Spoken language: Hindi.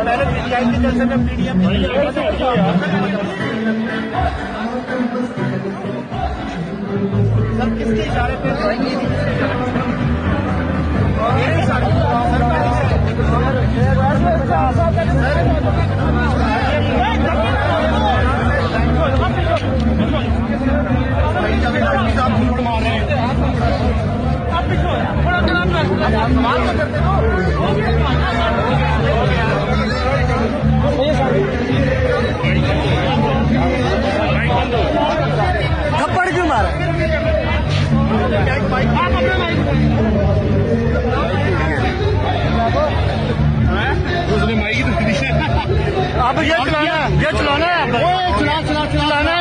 पहले पीटीआई की जलसे में पीडीएम सर किसके इशारे पे थप्पड़ क्यों मारा? उसने माइक तो दी। आप ये चलाना है, आप चलाना है।